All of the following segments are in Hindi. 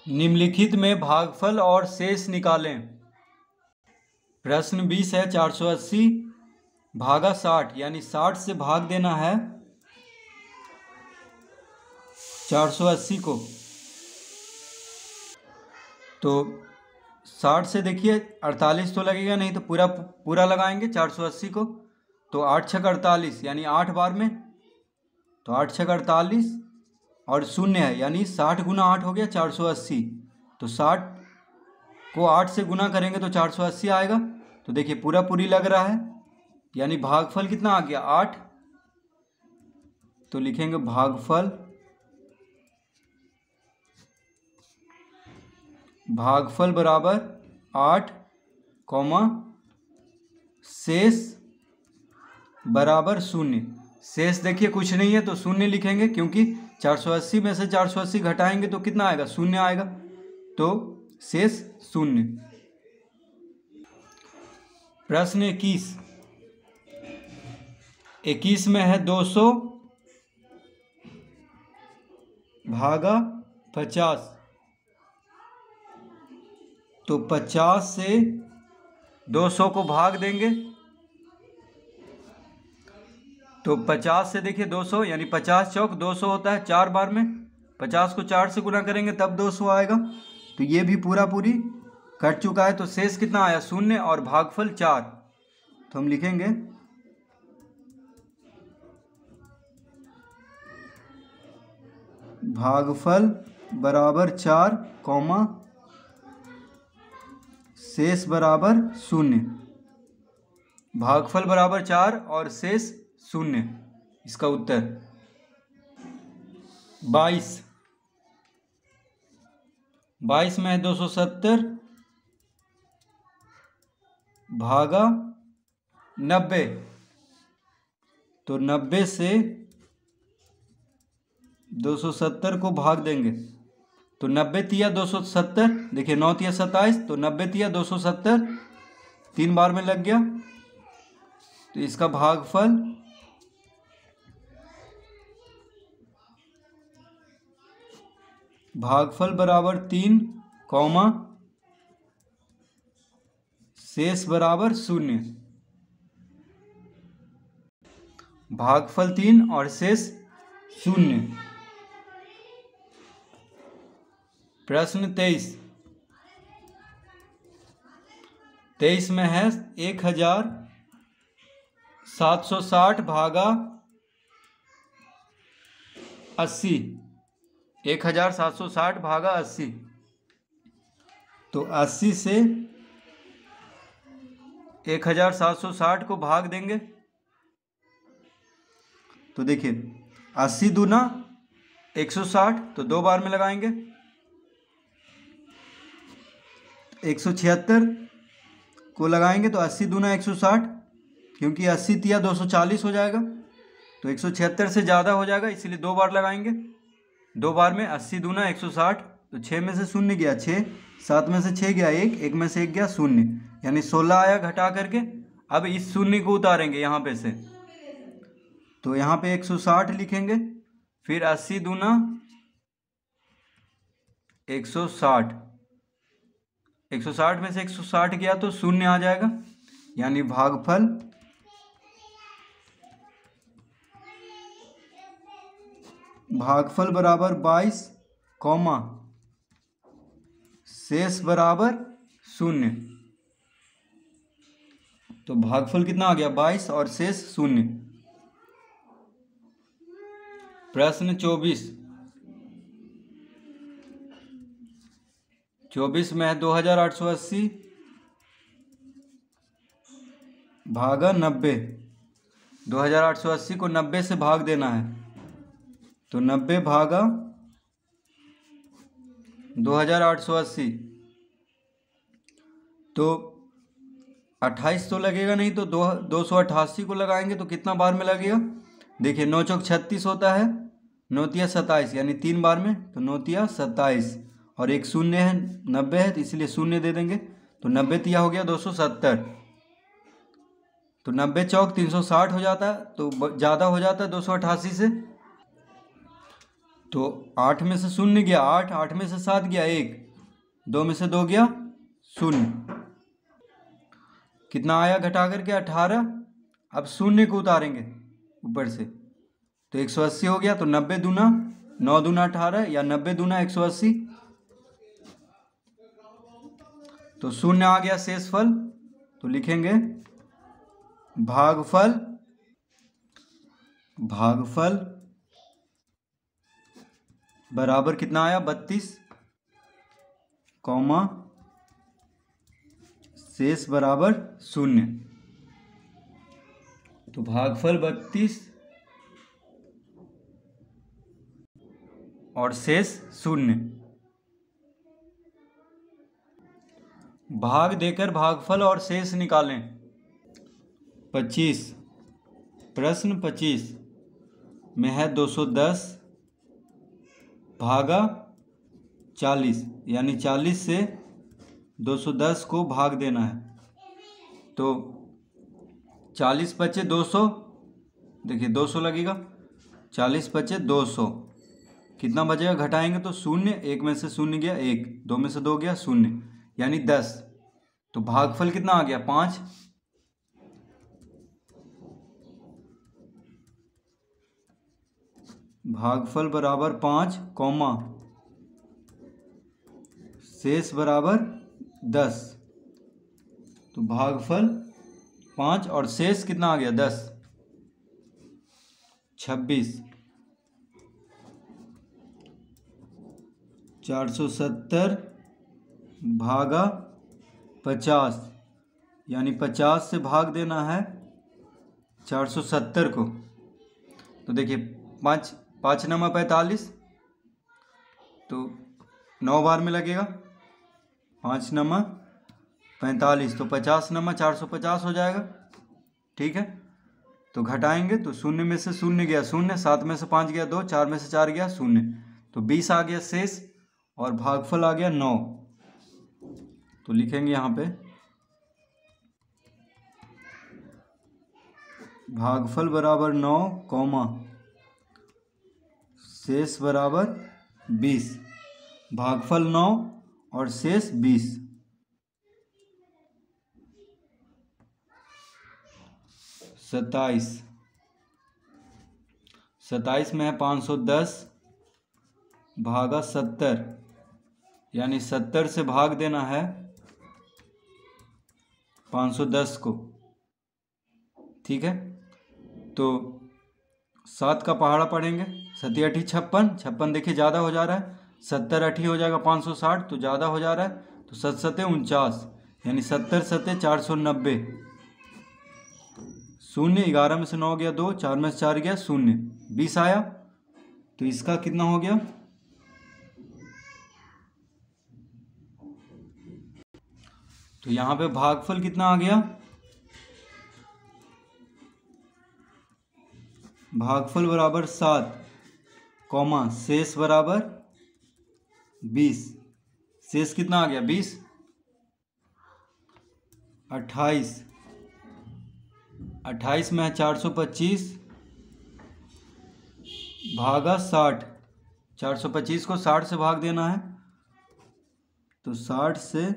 निम्नलिखित में भागफल और शेष निकालें। प्रश्न 20 है 480 भागा 60, यानी 60 से भाग देना है 480 को। तो 60 से देखिए 48 तो लगेगा नहीं, तो पूरा लगाएंगे 480 को। तो 8 छक 48 यानी 8 बार में, तो 8 छक 48 और 0 है यानी 60 गुना 8 हो गया 480। तो 60 को 8 से गुना करेंगे तो 480 आएगा। तो देखिए पूरी लग रहा है, यानी भागफल कितना आ गया 8। तो लिखेंगे भागफल बराबर 8, शेष बराबर 0। शेष देखिए कुछ नहीं है तो 0 लिखेंगे, क्योंकि 480 में से 480 घटाएंगे तो कितना आएगा 0 आएगा। तो शेष 0। प्रश्न 21 में है 200 भागा 50। तो 50 से 200 को भाग देंगे। तो 50 से देखिए 200 यानी 50 चौक 200 होता है 4 बार में। 50 को 4 से गुना करेंगे तब 200 आएगा। तो ये भी पूरी कट चुका है। तो शेष कितना आया 0 और भागफल 4। तो हम लिखेंगे भागफल बराबर 4, शेष बराबर 0। भागफल बराबर 4 और शेष 0। इसका उत्तर 22 में है 270 भागा 90। तो 90 से 270 को भाग देंगे। तो 90 तिया 270, देखिए 9 तिया 27, तो 90 तिया 270 3 बार में लग गया। तो इसका भागफल बराबर 3, शेष बराबर 0। भागफल 3 और शेष 0। प्रश्न 23 में है 1760 भागा 80। 1760 भागा 80। तो 80 से 1760 को भाग देंगे। तो देखिए 80 दूना 160, तो 2 बार में लगाएंगे। 176 को लगाएंगे तो 80 दूना 160, क्योंकि 80 तिया 240 हो जाएगा। तो 176 से ज़्यादा हो जाएगा, इसलिए 2 बार लगाएंगे। 2 बार में 80 दूना 160, तो 6 में से 0 गया 6, 7 में से 6 गया 1 में से 1 गया 0, यानी 16 आया घटा करके। अब इस 0 को उतारेंगे यहाँ पे से, तो यहाँ पे 160 लिखेंगे। फिर 80 दूना 160, 160 में से 160 गया तो 0 आ जाएगा, यानी भागफल बराबर 22, शेष बराबर 0। तो भागफल कितना आ गया 22 और शेष 0। प्रश्न 24 में है 2880 भागा 90। 2880 को 90 से भाग देना है। तो 90 भागा 2880, तो 28 तो लगेगा नहीं, तो 288 को लगाएंगे तो कितना बार में लगेगा। देखिए 9 चौक 36 होता है, 9 तिया 27 यानी 3 बार में, तो 9 तिया 27 और एक 0 है 90 है, तो इसलिए 0 दे देंगे। तो 90 तिया हो गया 270, तो 90 चौक 360 हो जाता है, तो ज़्यादा हो जाता है 288 से। तो 8 में से शून्य गया 8, 8 में से 7 गया 1, 2 में से 2 गया 0। कितना आया घटा करके 18। अब शून्य को उतारेंगे ऊपर से तो 180 हो गया। तो 90 दूना 9 दूना 18 या 90 दूना 180। तो शून्य आ गया शेषफल। तो लिखेंगे भागफल बराबर कितना आया 32, कौमा शेष बराबर 0। तो भागफल 32 और शेष 0। भाग देकर भागफल और शेष निकालें। 25 प्रश्न 25 में है 210 भागा 40, यानी 40 से 210 को भाग देना है। तो 40 बचे 200, देखिए 200 लगेगा। 40 बचे 200, कितना बचेगा घटाएंगे तो 0, 1 में से 0 गया 1, 2 में से 2 गया 0, यानी 10। तो भागफल कितना आ गया 5। भागफल बराबर 5, कौमा शेष बराबर 10। तो भागफल 5 और शेष कितना आ गया 10। 26 470 भागा 50, यानी 50 से भाग देना है 470 को। तो देखिए 5 5 नमा 45, तो 9 बार में लगेगा। 5 नमा 45, तो 50 नमा 450 हो जाएगा। ठीक है, तो घटाएंगे तो 0 में से 0 गया 0, 7 में से 5 गया 2, 4 में से 4 गया 0, तो 20 आ गया शेष और भागफल आ गया 9। तो लिखेंगे यहाँ पे भागफल बराबर 9, कौमा शेष बराबर 20। भागफल 9 और शेष 20। 27 में है 510 भागा 70, यानी 70 से भाग देना है 510 को। ठीक है, तो 7 का पहाड़ा पढ़ेंगे। 7 8 56, 56 देखिए ज़्यादा हो जा रहा है। 70 8 हो जाएगा 560, तो ज़्यादा हो जा रहा है। तो 7 7 49, यानी 70 7 490। 0, 11 में से 9 गया 2, 4 में से 4 गया 0, 20 आया। तो इसका कितना हो गया, तो यहाँ पे भागफल कितना आ गया, भागफल बराबर 7, कौमा शेष बराबर 20। शेष कितना आ गया 20। 28 में है 425 भागा 60। 425 को 60 से भाग देना है, तो 60 से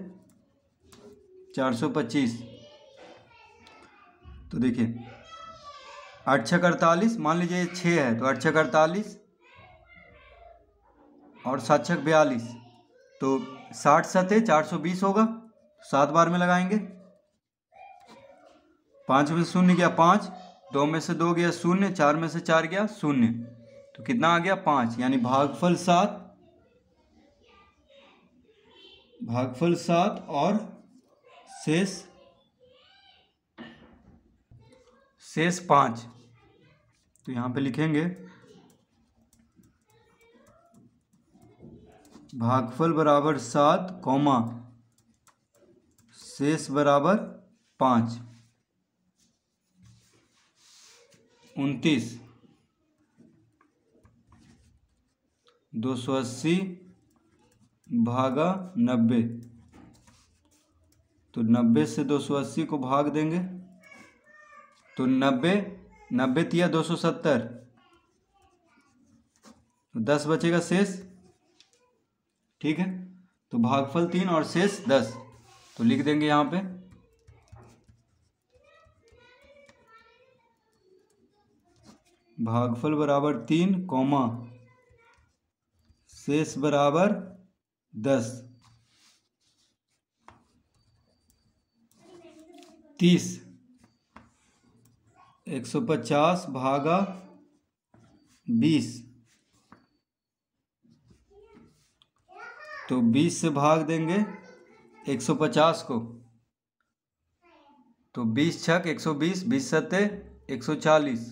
425। तो देखिए 8 6 48, मान लीजिए 6 है तो 8 6 48 और 7 6 42, तो 60 7 420 होगा। 7 बार में लगाएंगे। 5 में से 0 गया 5, 2 में से 2 गया 0, 4 में से 4 गया 0, तो कितना आ गया 5, यानी भागफल 7 और शेष 5। तो यहाँ पे लिखेंगे भागफल बराबर 7, कौमा शेष बराबर 5। 29 280 भागा 90, तो 90 से 280 को भाग देंगे तो 90 90 तिया 270, तो 10 बचेगा शेष। ठीक है, तो भागफल 3 और शेष 10, तो लिख देंगे यहाँ पे भागफल बराबर 3 कॉमा शेष बराबर 10। 30 150 भागा 20, तो 20 से भाग देंगे 150 को, तो 20 छक 120, 20 सत्ते 140,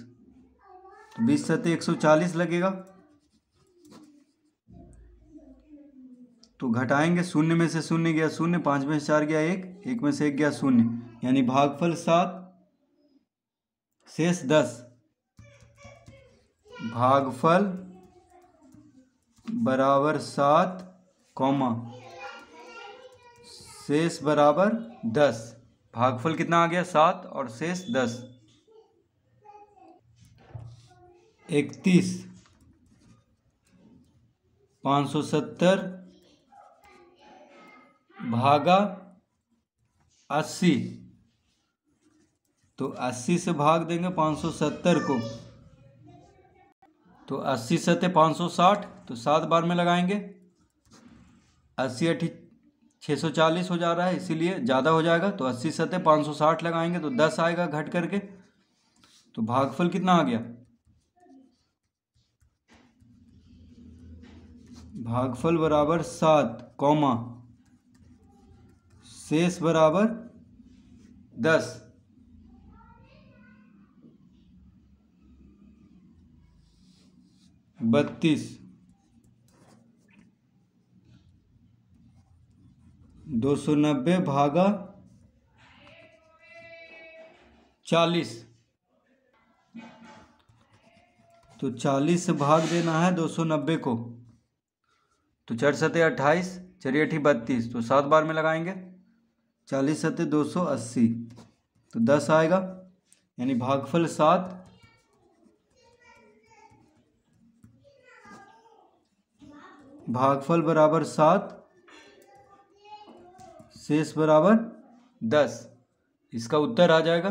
तो 20 सत्ते 140 लगेगा। तो घटाएंगे, शून्य में से शून्य गया शून्य, 5 में से 4 गया 1, 1 में से 1 गया 0, यानी भागफल 7 शेष 10। भागफल बराबर 7 कॉमा शेष बराबर 10। भागफल कितना आ गया 7 और शेष 10। 31 570 भागा 80, तो 80 से भाग देंगे 570 को, तो 80 सत्ते 560, तो 7 बार में लगाएंगे। 80 80 640 हो जा रहा है, इसीलिए ज़्यादा हो जाएगा, तो 80 सत्ते 560 लगाएंगे तो 10 आएगा घट करके। तो भागफल कितना आ गया, भागफल बराबर 7 कॉमा शेष बराबर 10। 32 290 भागा 40, तो 40 से भाग देना है 290 को, तो 4 सत्ते 28, 4 8 32, तो 7 बार में लगाएंगे। 40 सत्ते 280, तो 10 आएगा, यानी भागफल 7 भागफल बराबर 7 शेष बराबर 10। इसका उत्तर आ जाएगा